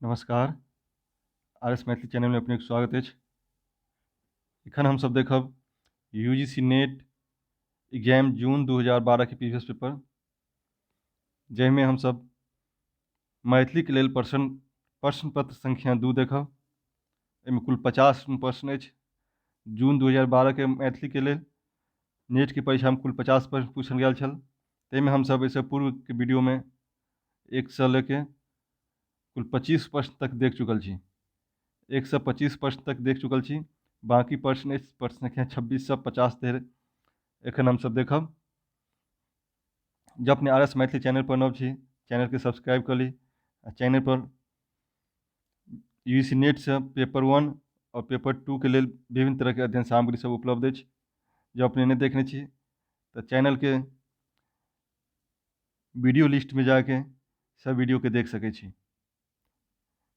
नमस्कार। RS Maithili channel में अपनेक स्वागत अछि। एखन हमसब देखब UGC नेट एग्जाम जून 2012 के प्रीवियस पेपर, जाहिमे हमसब मैथिली के लेल प्रश्न पत्र संख्या 2 देखब। एहिमे कुल 50 प्रश्न अछि। जून 2012 के मैथिली के लेल नेट के परीक्षा में कुल 50 प्रश्न पूछल गेल छल। ताहिमे हमसब एहिसँ पूर्व के वीडियो में 1 से लेके कुल 25 प्रश्न तक देख चुकल छी। 1 से 25 प्रश्न तक देख चुकल छी। बाकी प्रश्न अछि प्रश्न संख्या 26 से 50 धरि एखन हमसब देखब। जब अपने RS मैथिली चैनल पर नव छी, चैनल के सब्सक्राइब कर ली। चैनल पर UGC नेट से पेपर 1 और पेपर 2 के लेल विभिन्न तरह के अध्ययन सामग्री सब उपलब्ध अछि। जब अपने नहीं देखने छी तो चैनल के वीडियो लिस्ट में जाके सब वीडियो के देख सके छी।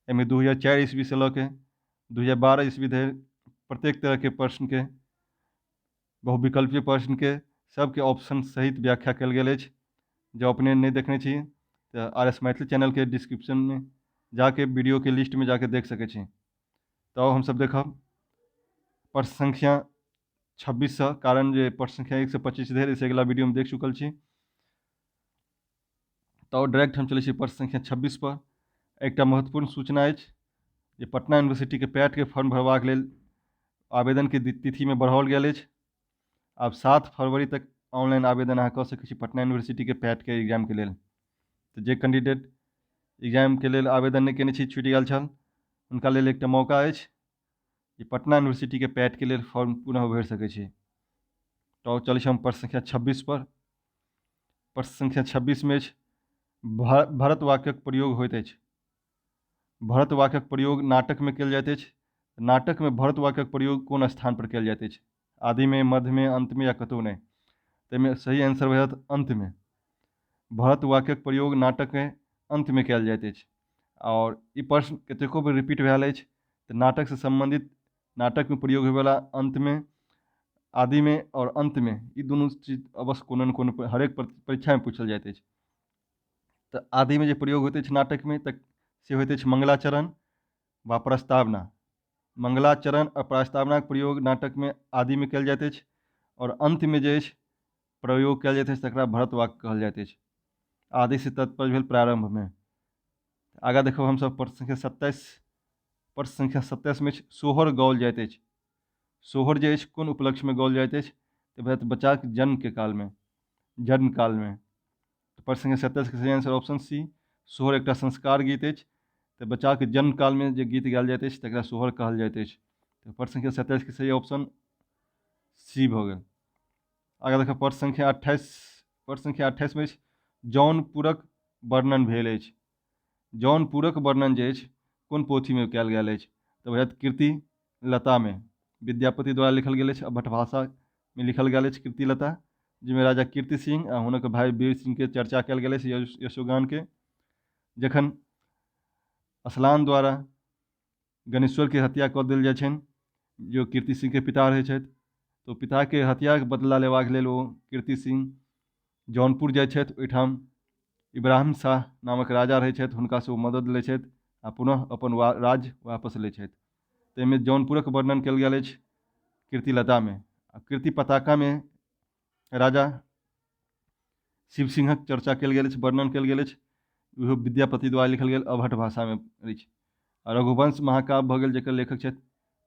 एहिमे 2004 ईस्वी से लऽ के 2012 ईस्वी धरि प्रत्येक तरह के प्रश्न के, बहुविकल्पीय प्रश्न के सबके ऑप्शन सहित व्याख्या कल गेल अछि। जब अपने नहीं देखने छी तो RS मैथिली चैनल के डिस्क्रिप्शन में जाके वीडियो के लिस्ट में जाके देख सके छी। तो हम सब देखब प्रश्न संख्या 26 से, कारण जे प्रश्न संख्या 1 से 25 धरि से अगला वीडियो में देख चुकल छी। तो डायरेक्ट हम चले छी प्रश्न संख्या 26 पर। एक महत्वपूर्ण सूचना अछि जे पटना यूनिवर्सिटी के पैट के फॉर्म भरबाक लेल आवेदन के तिथि में बढ़ाओल गेल अछि। आब 7 फरवरी तक ऑनलाइन आवेदन अहाँ कऽ सकै छी पटना यूनिवर्सिटी के पैट के एग्जाम के लेल। तो जे कैंडिडेट एग्जाम के लेल आवेदन नहीं केने छी, छूटि गेल छल, हुनका लेल एकटा मौका अछि जे पटना यूनिवर्सिटी के पैट के लेल फॉर्म पुनः भरि सकै छी। तो चलै छी हम प्रश्न संख्या 26 पर। प्रश्न संख्या 26 में अछि भरत वाक्यक प्रयोग होइत अछि। भरत वाक्यक प्रयोग नाटक में कयल जाइत अछि। नाटक में भरत वाक्यक प्रयोग कोन स्थान पर कयल जाइत अछि? आदि में, मध्य में, अंत में या कतौ नहीं? ताहिमे सही आंसर होयत अंत में। भरत वाक्यक प्रयोग नाटक के अंत में कयल जाइत अछि। और ई प्रश्न कतेको बेर रिपीट भेल अछि। तो नाटक से संबंधित नाटक में प्रयोग होयवाला अंत में, आदि में और अंत में, ई दुनू चीज अवश्य कोनो न कोनो हरेक परीक्षा में पूछल जाइत अछि। तो आदि में जे प्रयोग होइत अछि नाटक में तक से होइत अछि मंगलाचरण वा प्रस्तावना। मंगलाचरण और प्रस्तावना के प्रयोग नाटक में आदि में कयल जाइत अछि। और अंत में जे अछि प्रयोग कयल जाइत अछि तकरा भरत वाक्य कहल जाइत अछि। आदि से तात्पर्य भेल प्रारंभ में। आगा देखब हमसब प्रश्न संख्या 27। प्रश्न संख्या 27 में सोहर गाओल जाइत अछि। सोहर जे अछि कोन उपलक्ष्य में गाओल जाइत अछि? तो भेट बच्चा के जन्म के काल में, जन्म काल में। तो प्रश्न संख्या 27 के सही आंसर ऑप्शन सी, सोहर एकटा संस्कार गीत अछि। तो बच्चा के जन्म काल में जे गीत गायल जाइत अछि तकरा सोहर कहल जाइत अछि। तो प्रश्न संख्या 27 के सही ऑप्शन सी भऽ गेल। आगे देखब प्रश्न संख्या 28। प्रश्न संख्या 28 में जौनपुरक वर्णन भेल अछि। जौनपुरक वर्णन जे अछि कोन पोथी में कयल गेल अछि? तो भेट कीर्ति लता में, विद्यापति द्वारा लिखल गेल अछि। भट्ट भाषा में लिखल गेल अछि कीर्ति लता, जिसमें राजा कीर्ति सिंह आ हुनक भाई वीर सिंह के चर्चा कयल गेल अछि यशोगान के। जखन असलान द्वारा गणेश्वर के हत्या कऽ देल जाइ छनि, जो कीर्ति सिंह के पिता रहै छथि, तो पिता के हत्या के बदला लेबाक लेल ओ कीर्ति सिंह जौनपुर जाइ छथि। ओहिठाम इब्राहिम शाह नामक राजा रहै छथि, हुनका से ओ मदद लै छथि आ पुनः अपन राज्य वापस लै छथि। ताहिमे जौनपुरक वर्णन कयल गेल अछि कीर्ति लता में। आ कीर्ति पताका में राजा शिव सिंहक चर्चा कयल गेल अछि, वर्णन कयल गेल अछि। इहो विद्यापति द्वारा लिखल गेल अभट्ट भाषा में अछि। आ रघुवंश महाकाव्य भऽ गेल जेकर लेखक छथि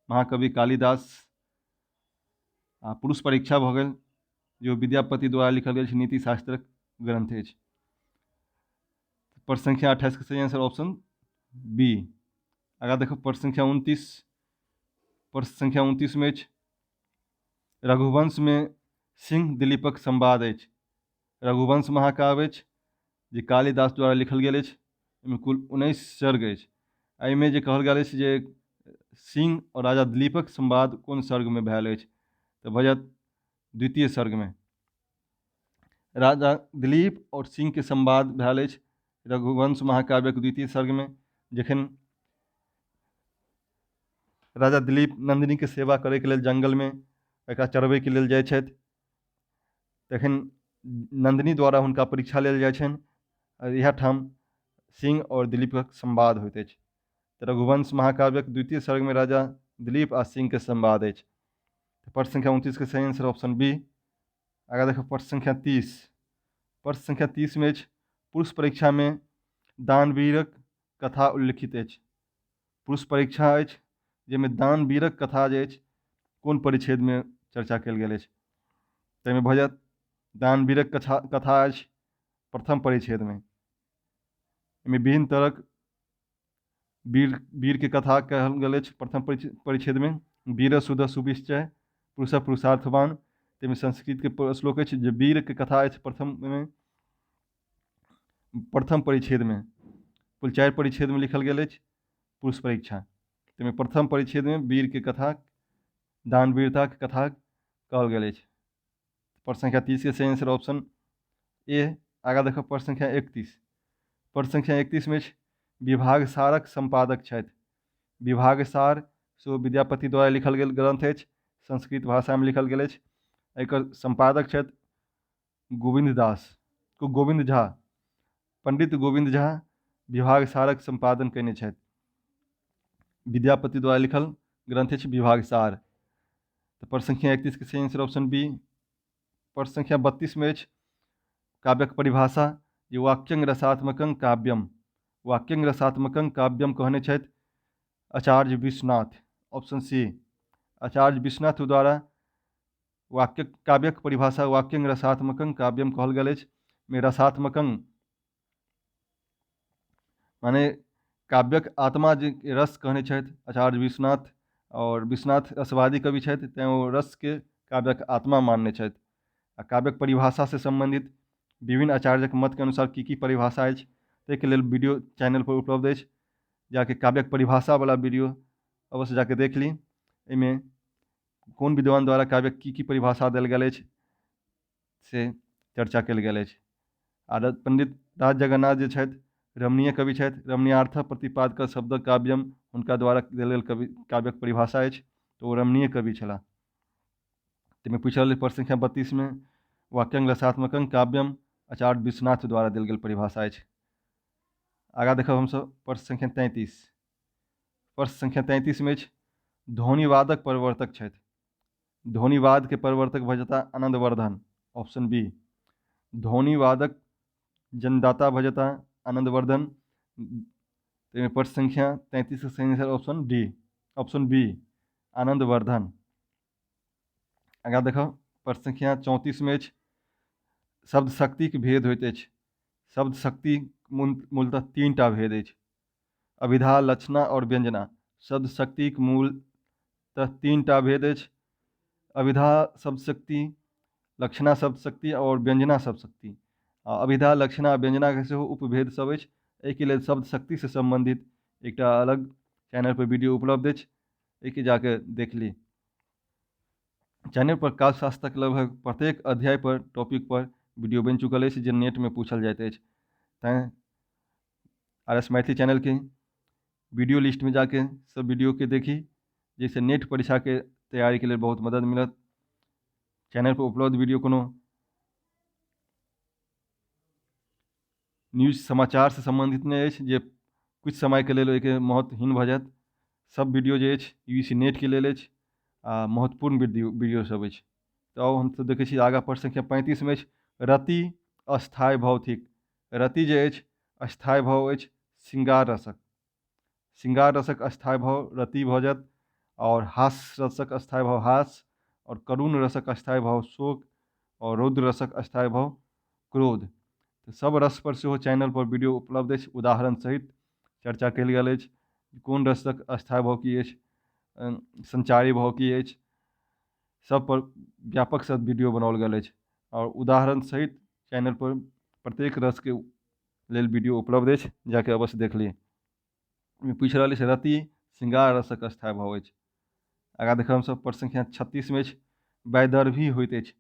महाकवि कालिदास। आ पुरुष परीक्षा भऽ गेल जो विद्यापति द्वारा लिखल गेल अछि, नीति शास्त्रक ग्रंथ अछि। प्रश्न संख्या 28 के सही आंसर ऑप्शन बी। आगा देखो प्रश्न संख्या 29। प्रश्न संख्या 29 में रघुवंश में सिंह दिलीपक संवाद अछि। रघुवंश महाकाव्य अछि जे कालिदास द्वारा लिखल गेल अछि। एहिमे कुल 19 सर्ग अछि। एहिमे जे कहल गेल अछि जे सिंह और राजा दिलीपक संवाद कोन सर्ग में भेल अछि? तो भऽ जायत द्वितीय सर्ग में। राजा दिलीप और सिंह के संवाद भेल अछि रघुवंश महाकाव्यक द्वितीय सर्ग में। जखन राजा दिलीप नंदिनी के सेवा करे के लेल जंगल में एकरा चरबै के लेल जाइ छथि, तखन नंदिनी द्वारा हुनका परीक्षा लेल जाइ छनि। इएह ठाम सिंह और दिलीपक संवाद होइत अछि। तऽ रघुवंश महाकाव्यक द्वितीय सर्ग में राजा दिलीप आ सिंह के संवाद अछि। प्रश्न संख्या 29 के सही आंसर ऑप्शन बी। आगे देखो प्रश्न संख्या 30। प्रश्न संख्या 30 में पुरुष परीक्षा में दानवीरक कथा उल्लिखित अछि। पुरुष परीक्षा अछि जाहिमे दानवीरक कथा जे अछि कोन परिच्छेद में चर्चा कयल गेल अछि। ताहिमे भऽ जायत दानवीरक कथा अछि प्रथम परिच्छेद में। एहिमे विभिन्न तरहक वीर के कथा कहल गेल अछि प्रथम परिच्छेद में। वीर सुध सुविश्चय पुरुष पुरुषार्थवान। ताहिमे संस्कृत के श्लोक अछि जे वीर के कथा अछि प्रथम परिच्छेद में। कुल 4 परिच्छेद में लिखल गेल अछि पुरुष परीक्षा। ताहिमे प्रथम परिच्छेद में वीर के कथा दानवीरता के कथा कहल गेल अछि। प्रश्न संख्या 30 के सही आंसर ऑप्शन ए। आगा देखो प्रश्न संख्या 31। प्रश्न संख्या 31 में विभाग सारक संपादक छथि। विभाग सार सेहो विद्यापति द्वारा लिखल गेल ग्रंथ अछि, संस्कृत भाषा में लिखल गेल अछि। एकर संपादक छथि गोविंद झा। पंडित गोविंद झा विभाग सारक संपादन कयने छथि। विद्यापति द्वारा लिखल ग्रंथ अछि विभाग सार। तो प्रश्न संख्या 31 के सही आंसर ऑप्शन बी। प्रश्न संख्या 32 में काव्यक परिभाषा जे वाक्यं रसात्मकं काव्यम। वाक्यं रसात्मकं काव्यम कहने छथि आचार्य विश्वनाथ, ऑप्शन सी। आचार्य विश्वनाथ द्वारा काव्यक परिभाषा वाक्यं रसात्मकं काव्यम कहल गेल अछि। में रसात्मकं माने काव्यक आत्मा जे रस कहने छथि आचार्य विश्वनाथ, और विश्वनाथ रसवादी कवि छथि तैं ओ रस के काव्यक आत्मा मानने छथि। आ काव्यक परिभाषा से संबंधित विभिन्न आचार्यक मत के अनुसार की परिभाषा अछि ताहिके लेल वीडियो चैनल पर उपलब्ध अछि। जाके काव्यक परिभाषा वाला वीडियो अवश्य जाके देख ली। एहिमे कौन विद्वान द्वारा काव्यक की परिभाषा देल गेल अछि से चर्चा कयल गेल अछि। आ पंडित राज जगन्नाथ जे छथि रमणीय कवि छथि, रमणीयार्थ प्रतिपादक शब्द काव्यम हुनका द्वारा देल गेल काव्यक परिभाषा अछि। तो ओ रमणीय कवि छलाह। ताहिमे पूछल प्रश्न संख्या 32 में वाक्यं रसात्मकं काव्यम आचार्य विश्वनाथ द्वारा देल गेल परिभाषा अछि। आगा देखब हमसब प्रश्न संख्या 33। प्रश्न संख्या 33 में ध्वनिवादक प्रवर्तक छथि। ध्वनिवाद के प्रवर्तक भऽ जेता आनंदवर्धन, ऑप्शन बी। ध्वनिवादक जन्मदाता भऽ जेता आनंदवर्धन। ताहिमे प्रश्न संख्या 33 के सही answer option D, option B Anandavardhan. आगा देखो प्रश्न संख्या 34 में शब्द शक्ति के भेद होइत अछि। शब्द शक्ति मूलतः 3टा भेद अछि, अभिधा, लक्षणा और व्यंजना। शब्द शक्ति के मूलतः 3टा भेद अछि, अभिधा शब्द शक्ति, लक्षणा शब्द शक्ति और व्यंजना शब्द शक्ति। अभिधा, लक्षणा, व्यंजना के सेहो उपभेद सब अछि। एहिके लेल शब्द शक्ति से संबंधित एकटा अलग चैनल पर वीडियो उपलब्ध अछि, एहिके जाके देख ली। चैनल पर काव्यशास्त्रक लगभग प्रत्येक अध्याय पर टॉपिक पर वीडियो बनि चुकल अछि जे नेट में पूछल जाइत अछि। तैं RS मैथिली चैनल के वीडियो लिस्ट में जाके सब वीडियो के देखी, जैसे नेट परीक्षा के तैयारी के लिए बहुत मदद मिलत। चैनल पर उपलब्ध वीडियो कोनो न्यूज समाचार से संबंधित नहीं अछि जे कुछ समय के लेल ओहिके महत्वहीन भऽ जायत। सब वीडियो जे अछि UGC नेट के लेल अछि आ महत्वपूर्ण वीडियो सब अछि। तो हम सब देखै छी आगा प्रश्न संख्या 35 में रति अस्थायी भौतिक। रति जे अछि अस्थायी भाव अछि श्रृंगार रसक। श्रृंगार रसक अस्थायी भाव रति भऽ जायत। और हास्य रसक अस्थायी भाव हास, और करुण रसक अस्थायी भाव शोक, और रौद्र रसक अस्थायी भाव क्रोध। तो सब रस पर सेहो चैनल पर वीडियो उपलब्ध अछि, उदाहरण सहित चर्चा कयल गेल अछि। कोन रसक अस्थायी भाव की अछि, संचारी भाव की अछि, सब पर व्यापक सा वीडियो बनाओल गेल अछि और उदाहरण सहित चैनल पर प्रत्येक रस के लेल वीडियो उपलब्ध अछि, जाके अवश्य देख ली। पूछ रहा है रति श्रृंगार रसक अस्थायी भाव अछि। आगा देखब हमसब प्रश्न संख्या 36 में वैदर्भी होइत अछि।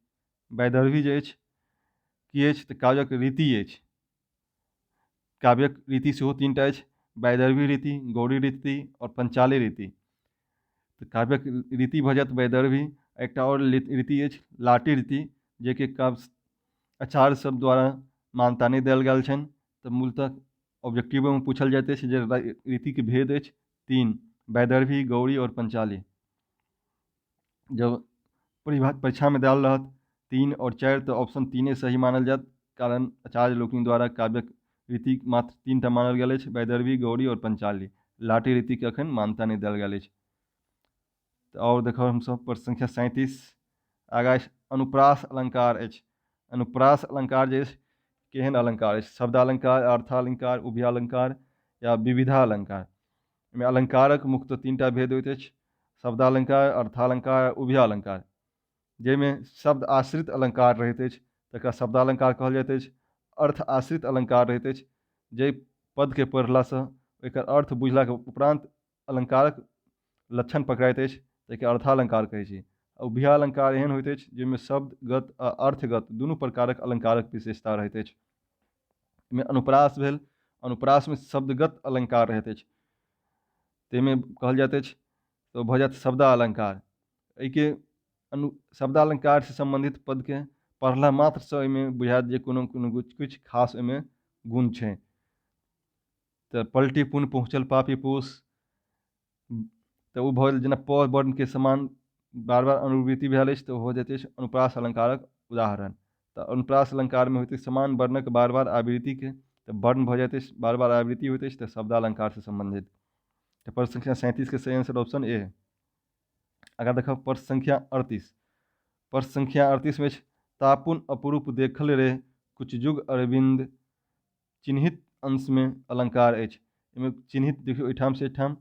वैदर्भी जे अछि की अछि तऽ काव्यक रीति अछि। काव्यक रीति सेहो 3टा अछि, वैदर्भी रीति, गौड़ी रीति और पंचाली रीति। तो काव्यक रीति भऽ जायत वैदर्भी। एकटा और रीति अछि लाटी रीति, जेकि काव्य आचार्य सब द्वारा मान्यता नहीं देल गेल छनि। तऽ मूलतः ऑब्जेक्टिव में पूछल जाइत अछि जे रीति के भेद अछि 3 वैदर्भी, गौड़ी और पंचाली। जब परीक्षा में देल रहत 3 और 4 तो ऑप्शन 3 सही मानल जात, कारण आचार्य लोकनि द्वारा काव्यक रीति मात्र 3 टा मानल गेल अछि, वैदर्भी, गौड़ी और पंचाली। लाठी रीति के अखन मान्यता नहीं देल गेल अछि। और देखो हम सब प्रश्न संख्या 37 आगा अनुप्रास अलंकार अछि। अनुप्रास अलंकार जे अछि केहन अलंकार अछि? शब्दालंकार, अर्थालंकार, उभयालंकार या विविधा अलंकार। में अलंकारक मुख्यतः 3 टा भेद होइत अछि, शब्दालंकार, अर्थालंकार, उभयालंकार। जाहिमे शब्द आश्रित अलंकार रहैत अछि तकरा शब्दालंकार कहल जाइत अछि। अर्थ आश्रित अलंकार रहैत अछि, जाहि पदके पढ़लासँ एकर अर्थ बुझलाके उपरांत अलंकारक लक्षण पकड़ाइत अछि ताके अर्थालंकार कहै छी। उभयालंकार एहन होइत अछि जाहिमे शब्दगत आ अर्थगत दुनू प्रकारक अलंकारक विशेषता रहैत अछि। में अनुप्रास भेल, अनुप्रास में शब्दगत अलंकार रहैत अछि, ताहिमे कहल जाइत अछि तो भऽ जायत शब्दालंकार। एहिके शब्दालंकार से संबंधित पद के पढ़ला मात्र से ओहिमे बुझायत जे कोनो कोनो किछु खास ओहिमे गुण छै। तऽ पलटी पुन पहुँचल पापी पूस, तऽ ओ भऽ गेल जेना प वर्ण के समान बार बार अनुवृत्ति भेल अछि तऽ हो जाइत अछि अनुप्रास अलंकारक उदाहरण। तऽ अनुप्रास अलंकार में होइत अछि समान वर्णक बार बार आवृत्ति के, तऽ वर्ण भऽ जाइत अछि बार बार आवृत्ति होइत अछि तऽ शब्दालंकार से संबंधित। तो प्रश्न संख्या 37 के सही आंसर ऑप्शन ए है। आगे देखो प्रश्न संख्या 38। प्रश्न संख्या 38 में तापुन अपरूप देखल रे कुछ जुग अरविंद चिन्हित अंश में अलंकार अछि। एहिमे चिन्हित देखियो एठाम से एठाम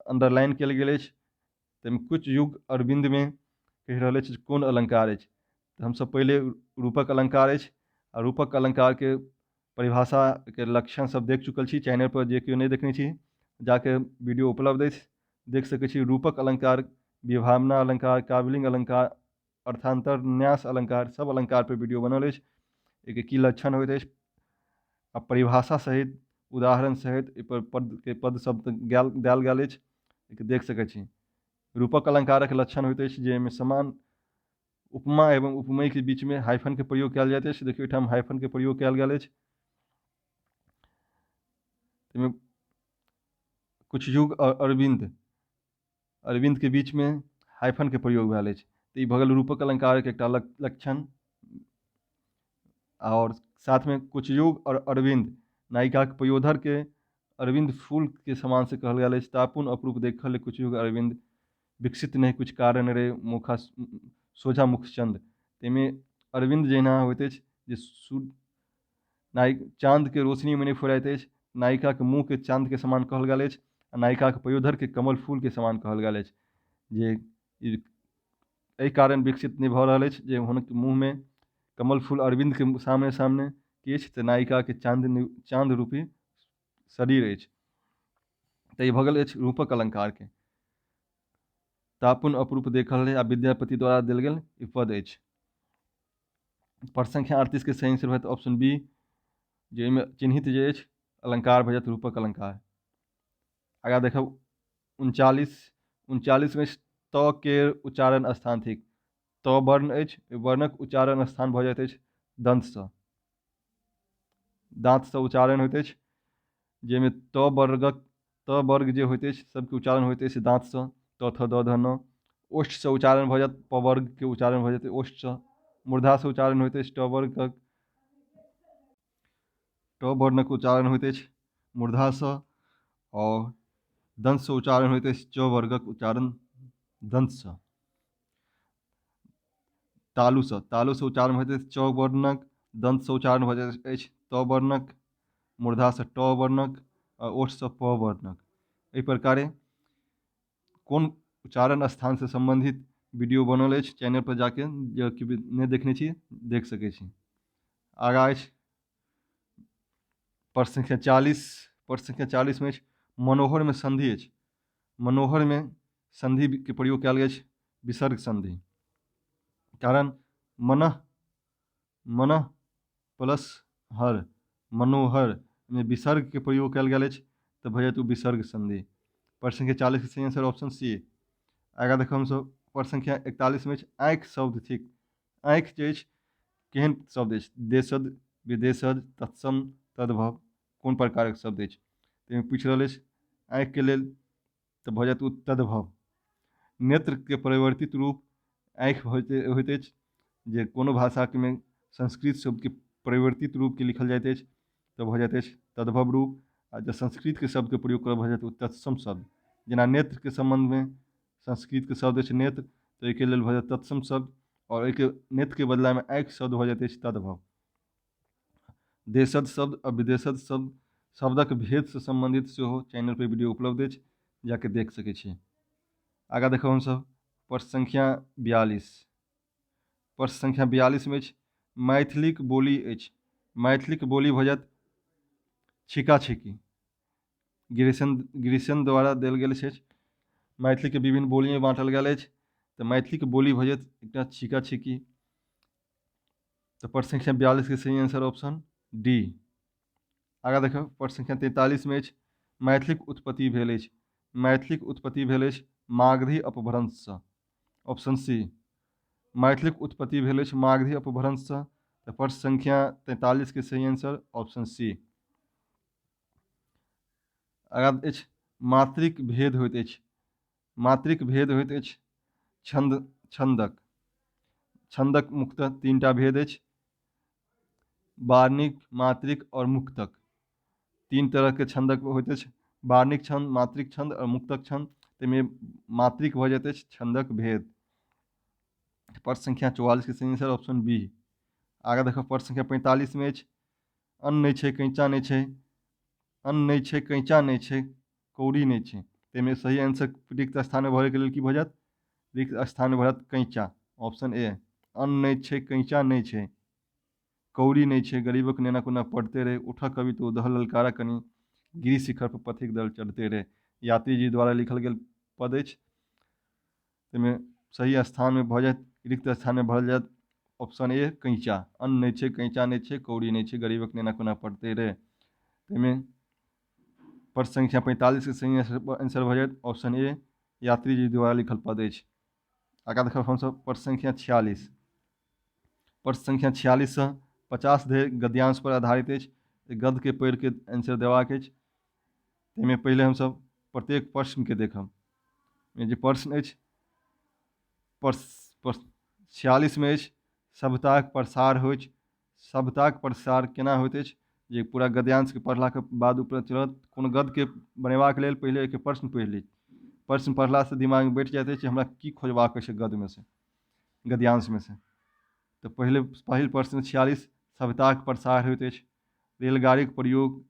अंडरलाइन कयल गेल अछि, ताहिमे कुछ युग अरविंद में कहि रहल अछि कोन अलंकार अछि। तऽ हमसब पहले रूपक अलंकार अछि आ रूपक अलंकार के परिभाषा के लक्षण सब देख चुकल छी। चैनल पर जे केओ नहीं देखने छी जाके वीडियो उपलब्ध अछि, देख सकै छी। रूपक अलंकार, विभावना अलंकार, काव्यलिंग अलंकार, अर्थांतर न्यास अलंकार, सब अलंकार पर वीडियो बनल अछि। एके की लक्षण होइत अछि आ परिभाषा सहित उदाहरण सहित एहि पर पद शब्द देल गेल अछि, एके देख सकै छी। रूपक अलंकारक लक्षण होइत अछि जे एहिमे समान उपमा एवं उपमेय के बीच में हाइफन के प्रयोग कयल जाइत अछि। देखियौ एहिठाम हाइफन के प्रयोग कयल गेल अछि। कुछ युग अरविंद, अरविंद के बीच में हाइफन के प्रयोग भेल अछि, तऽ ई भऽ गेल रूपक अलंकार के एकटा लक्षण। और साथ में कुछ युग और अरविंद नायिका के पयोधर के अरविंद फूल के समान से कहल गेल अछि। तापुन अपरूप देखल कुछ युग अरविंद विकसित नहीं कुछ कारण रे मुखा सोझा मुखचंद। ताहिमे अरविंद जहिना होइत अछि जे चाँद के रोशनी में नहीं फुराइत अछि, नायिका के मुँह के चाँद के समान कहल गेल अछि आ नायिका के पयोधर के कमल फूल के समान कहल गेल अछि। जे एहि कारण विकसित नहीं भऽ रहल अछि जे हुनक मुँह में कमल फूल अरविंद के सामने सामने की अछि तऽ नायिका के चाँद रूपी शरीर अछि। तऽ ई भऽ गेल अछि रूपक अलंकार के। तापुन अपरूप देखल रे आ विद्यापति द्वारा देल गेल ई पद अछि। प्रश्न संख्या 38 के सही आंसर होयत ऑप्शन बी, जाहिमे चिन्हित जे अछि अलंकार भऽ जायत रूपक अलंकार। आगा देखब 39 में त के उच्चारण स्थान थिक। त वर्ण अछि, वर्णक उच्चारण स्थान भऽ जाइत अछि दंतसँ। दाँतसँ उच्चारण होइत अछि, जाहिमे त वर्ग जे होइत अछि सबके उच्चारण होइत अछि दाँतसँ। त थ द ध न। ओष्ठसँ उच्चारण भऽ जायत, प वर्ग के उच्चारण भऽ जायत ओष्ठसँ। मूर्धासँ उच्चारण होइत अछि ट वर्गक, ट वर्णक उच्चारण होइत अछि मूर्धासँ। और दंतसँ उच्चारण होइत अछि च वर्गक उच्चारण दंतसँ। तालुसँ उच्चारण होइत अछि च वर्णक, दंतसँ उच्चारण भऽ जाइत अछि त वर्णक, मूर्धासँ ट वर्णक और ओष्ठसँ प वर्णक। एहि प्रकारे कोन उच्चारण स्थान से संबंधित वीडियो बनल अछि, चैनल पर जाके जे नहीं देखने छी देख सकै छी। आगा अछि प्रश्न संख्या 40। प्रश्न संख्या 40 में मनोहर में संधि अछि। मनोहर में संधि के प्रयोग कयल गेल अछि विसर्ग संधि। कारण मनः प्लस हर, मनोहर में विसर्ग के प्रयोग कयल गेल अछि तऽ भऽ जायत विसर्ग संधि। प्रश्न संख्या 40 के सही आंसर ऑप्शन सी। आगा देखो हमसब प्रश्न संख्या 41 में आँखि शब्द थिक। आँखि जे अछि केहन शब्द अछि? देशज, विदेशज, तत्सम, तद्भव, कोन प्रकारक शब्द अछि? ताहिमे पूछि रहल अछि आँखि के लेल तऽ भऽ जायत तद्भव। नेत्र के परिवर्तित रूप आँखि होइत अछि, जे कोनो भाषामे संस्कृत शब्द के परिवर्तित रूप के लिखल जाइत अछि तऽ भऽ जाइत अछि तद्भव रूप। आ जब संस्कृत के शब्द के प्रयोग करब भऽ जायत तत्सम शब्द। जेना नेत्र के संबंध में संस्कृत के शब्द अछि नेत्र, तो एहिके लेल भऽ जायत तत्सम शब्द, और एहिके नेत्र के बदला में आँखि शब्द भऽ जाइत अछि तद्भव। देशज शब्द आ विदेशज शब्द शब्दक भेद से संबंधित सेहो चैनल पर वीडियो उपलब्ध अछि, जाके देख सकै छी। आगा देखब हमसब प्रश्न संख्या 42। प्रश्न संख्या 42 में अछि मैथिलीक बोली अछि। मैथिलीक बोली भऽ जायत छिका छिकी। गिरीशन द्वारा देल गेल छै। मैथिली के विभिन्न बोली में बाँटल गेल अछि, तऽ मैथिली के बोली भऽ जायत एकटा छिका छिकी। तो प्रश्न संख्या 42 के सही आंसर ऑप्शन डी। आगा देखब प्रश्न संख्या 43 में अछि मैथिलीक उत्पत्ति भेल अछि। मैथिलीक उत्पत्ति भेल अछि मागधी अपभ्रंश सँ। Option C. मैथिलीक उत्पत्ति भेल अछि मागधी अपभ्रंश सँ। तऽ प्रश्न संख्या 43 के सही आंसर ऑप्शन सी। आगा अछि मात्रिक भेद होइत अछि। मात्रिक भेद होइत अछि छंदक। छंदक मुख्यतः 3टा भेद अछि, वार्णिक, मात्रिक और मुक्तक। 3 तरह के छंदक होइत अछि, वार्णिक छंद, मात्रिक छंद और मुक्तक छंद। ताहिमे मात्रिक भऽ जाइत अछि छंदक भेद। प्रश्न संख्या 44 के सही आंसर ऑप्शन बी। आगा देखब प्रश्न संख्या 45 में अछि अन्न नहि छै कैंचा नहि छै। अन्न नहि छै कैंचा नहि छै कौड़ी नहि छै। ताहिमे सही आंसर रिक्त स्थान में भरैके लेल की भऽ जायत? रिक्त स्थान में भरत कैंचा। Option A. अन्न नहीं छै कैंचा नहीं छै कौड़ी नहीं छै गरीबक नेना कोना पढ़ते रहे उठा कवि तो दह ललकारा कनी गिरी शिखर पर पथिक दल चढ़ते रहे। यात्री जी द्वारा लिखल गेल पद अछि। ताहिमे सही स्थान में भऽ जायत रिक्त स्थान में भरल जायत ऑप्शन ए कैंचा। अन्न नहीं छै कैंचा नहीं छै कौड़ी नहीं छै गरीबक नेना कोना पढ़ते रहे। ताहिमे प्रश्न संख्या 45 के सही आंसर भऽ जायत ऑप्शन ए यात्री जी द्वारा लिखल पद अछि। आगा देखब हमसब प्रश्न संख्या 46। प्रश्न संख्या 46 से 50 धरि गद्यांश पर आधारित अछि। गद्य के पढ़ि के आंसर देबाक अछि। ताहिमे पहिले हमसब प्रत्येक प्रश्न के देखब। जे प्रश्न अछि प्रश्न 46 में अछि सभ्यताक प्रसार होइत। सभ्यताक प्रसार केना होइत अछि? जे पूरा गद्यांश के पढ़लाक बाद ऊपर चलत। कोनो गद्य के बनेबाक लेल पहिले एक प्रश्न पढ़ि ली। प्रश्न पढ़ला से दिमाग में बैठ जाइत अछि हमरा की खोजबाक अछि गद्य में से, गद्यांश में से। तो पहिल प्रश्न 46 सभ्यताक प्रसार होइत अछि। रेलगाड़ी के प्रयोग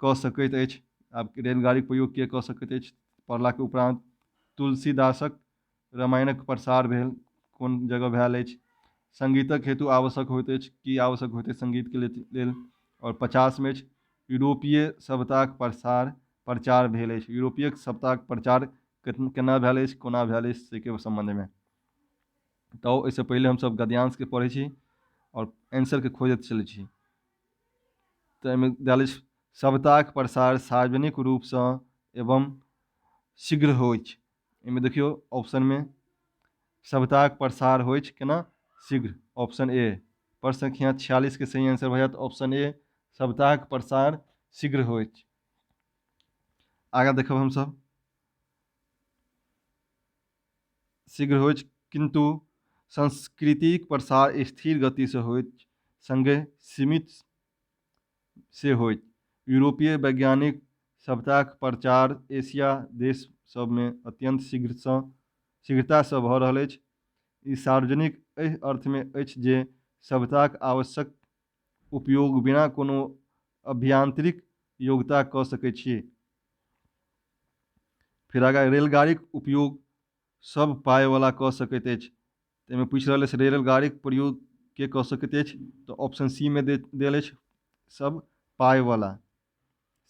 कऽ सकैत अछि। आब रेलगाड़ी के प्रयोग के कऽ सकैत अछि पढ़ला के उपरांत? तुलसीदासक रामायणक प्रसार भेल कोन जगह भेल अछि? संगीतक हेतु आवश्यक होइत अछि। की आवश्यक होइत अछि संगीत के लेल? और 50 में यूरोपीय सभ्यताक प्रचार भेल अछि। यूरोपीय सभ्यताक प्रचार केना भेल अछि कोना भेल अछि से के संबंध में। तो इससे पहले हम सब गद्यांश के पढ़ै छी और आंसर के खोजत चलै छी। तो एहिमे देल अछि सभ्यताक प्रसार सार्वजनिक रूप से एवं शीघ्र होइत। एहिमे देखियौ ऑप्शन में सभ्यताक प्रसार होइत केना? शीघ्र। Option A. प्रश्न संख्या 46 के सही आंसर भऽ जायत ऑप्शन ए सभ्यताक प्रसार शीघ्र होइत। आगा देखब हमसब शीघ्र होइत किंतु संस्कृतिक प्रसार स्थिर गति से होइत संगे सीमित से होइत। यूरोपीय वैज्ञानिक सभ्यताक प्रचार एशिया देश सब में अत्यंत शीघ्रता से भऽ रहल अछि। ई सार्वजनिक एहि अर्थ में अछि जे सभ्यताक आवश्यक उपयोग बिना कोनो अभ्यांतरिक योग्यता कऽ सकैत छी। फिर आगा रेलगाड़ीक उपयोग सब पाय वाला कऽ सकैत अछि। ताहिमे पूछि रहल अछि रेलगाड़ीक प्रयोग के कऽ सकैत अछि? तो ऑप्शन सी में देल अछि सब पाय वाला।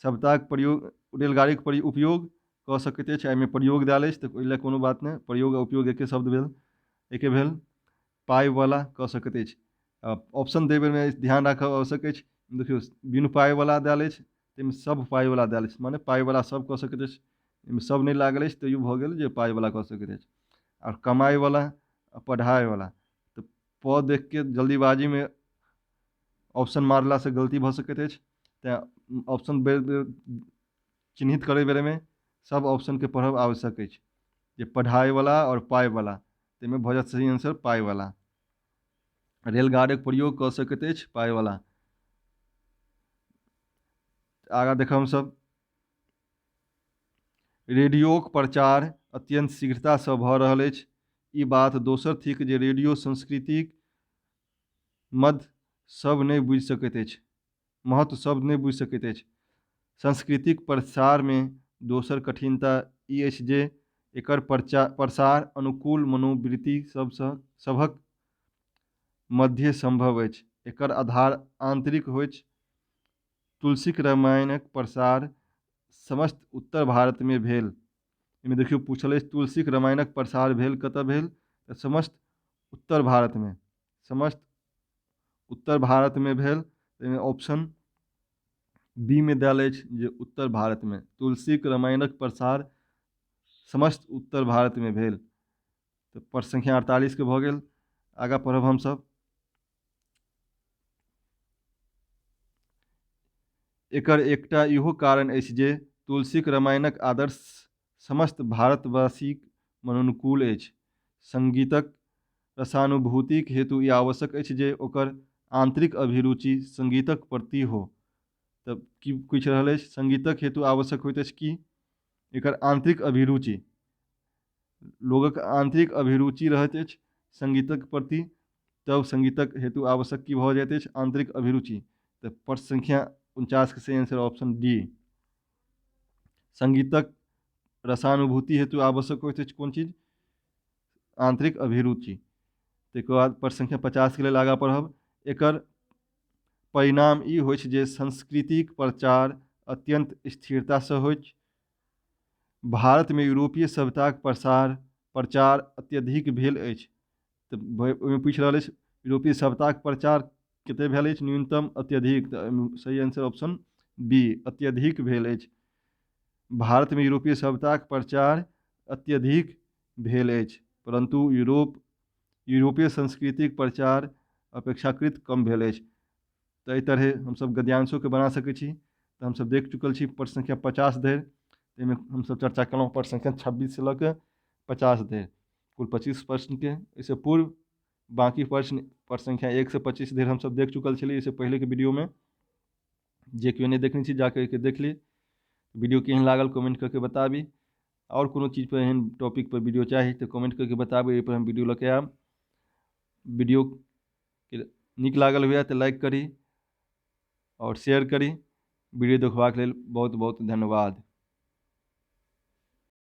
सभ्यताक प्रयोग रेलगाड़ीक उपयोग कऽ सकैत अछि। एहिमे प्रयोग देल अछि तऽ ओहि लेल कोनो बात नहि, प्रयोग आ उपयोग एके शब्द भेल, एके भेल। पाय वाला कऽ सकैत अछि। ऑप्शन देबै में ध्यान राखब आवश्यक अछि। देखियौ बिनु पाय वाला देल अछि ताहिमे सब पाय वाला देल अछि, माने पाय वाला सब कऽ सकैत अछि। एहिमे सब नहीं लागल अछि तैयो भऽ गेल जे पाय वाला कऽ सकैत अछि। और कमाई वाला आ पढ़ाई वाला, तो प देख के जल्दीबाजी में ऑप्शन मारला से गलती भऽ सकैत अछि। तऽ ऑप्शन चिन्हित करे बेरे में सब ऑप्शन के पढ़ब आवश्यक अछि। जे पढ़ाई वाला और पाई वाला, तेमे भऽ जायत सही आंसर पाई वाला। रेलगाड़ीक प्रयोग कऽ सकैत अछि पाई वाला। आगाँ देखब हमसब रेडियोक प्रचार अत्यंत शीघ्रता सँ भऽ रहल अछि। ई बात दोसर थिक जे रेडियो संस्कृतिक मध्य सब नहि बुझि सकैत अछि, महत्व सब नहि बुझि सकैत अछि। सांस्कृतिक प्रसार में दोसर कठिनता ई अछि जे एकर प्रसार अनुकूल मनोवृत्ति सभक मध्य संभव अछि। एकर आधार आंतरिक होइछ। तुलसीक रामायणक प्रसार समस्त उत्तर भारत में भेल। एहिमे देखियौ पूछल अछि तुलसीक रामायणक प्रसार भेल कतऽ भेल, तऽ समस्त उत्तर भारत में, समस्त उत्तर भारत में भेल। एहिमे ऑप्शन बी में देल अछि जे उत्तर भारत में तुलसीक रामायणक प्रसार समस्त उत्तर भारत में भेल। तऽ प्रश्न संख्या 48 के भऽ गेल। आगाँ पढ़ब हमसब एकर एकटा इहो कारण अछि जे तुलसीक रामायणक आदर्श समस्त भारतवासीक मनोनुकूल अछि। संगीतक रसानुभूतिक हेतु ई आवश्यक अछि जे ओकर आंतरिक अभिरुचि संगीतक प्रति हो। तब की पूछि रहल अछि, संगीतक हेतु आवश्यक होइत अछि कि एकर आंतरिक अभिरुचि, लोगक आंतरिक अभिरुचि रहैत अछि संगीतक प्रति, तब संगीतक हेतु आवश्यक की भऽ जाइत अछि आंतरिक अभिरुचि। तऽ प्रश्न संख्या 49 के सही आंसर ऑप्शन डी। संगीतक रसानुभूति हेतु आवश्यक होइत अछि कोन चीज, आंतरिक अभिरुचि। तकर बाद प्रश्न संख्या 50 के लेल आगाँ पढ़ब। एकर परिणाम ई होइछ जे संस्कृतिक प्रचार अत्यंत स्थिरता सँ होइछ। भारत में यूरोपीय सभ्यताक प्रचार अत्यधिक भेल अछि। तऽ ओहिमे पूछि रहल अछि यूरोपीय सभ्यताक प्रचार कते भेल अछि, न्यूनतम अत्यधिक। तऽ सही आंसर ऑप्शन बी अत्यधिक भेल अछि। भारत में यूरोपीय सभ्यताक प्रचार अत्यधिक भेल अछि, परंतु यूरोपीय संस्कृतिक प्रचार अपेक्षाकृत कम भेल अछि। तऽ एहि तरहे हमसब गद्यांशों के बना सकैत छी। तऽ हमसब देख चुकल छी प्रश्न संख्या 50 धरि। एहिमे हमसब चर्चा केलहुँ प्रश्न संख्या 26 से लऽ के 50 धरि, कुल 25 प्रश्न के। इससे पूर्व बाकी प्रश्न संख्या 1 से 25 धरि हमसब देख चुकल छलियै इससे पहले के वीडियो में। जे केओ नहीं देखने छी जाकर के देख ली। वीडियो केहन लागल कमेंट करके बताबी। और कोनो चीज़ पर एहन टॉपिक पर वीडियो चाही तो कमेंट करके बताबी, एहि पर हम वीडियो लेके आयब। वीडियो नीक लागल हुए तो लाइक करी और शेयर करी। वीडियो देखबाक लेल बहुत बहुत धन्यवाद।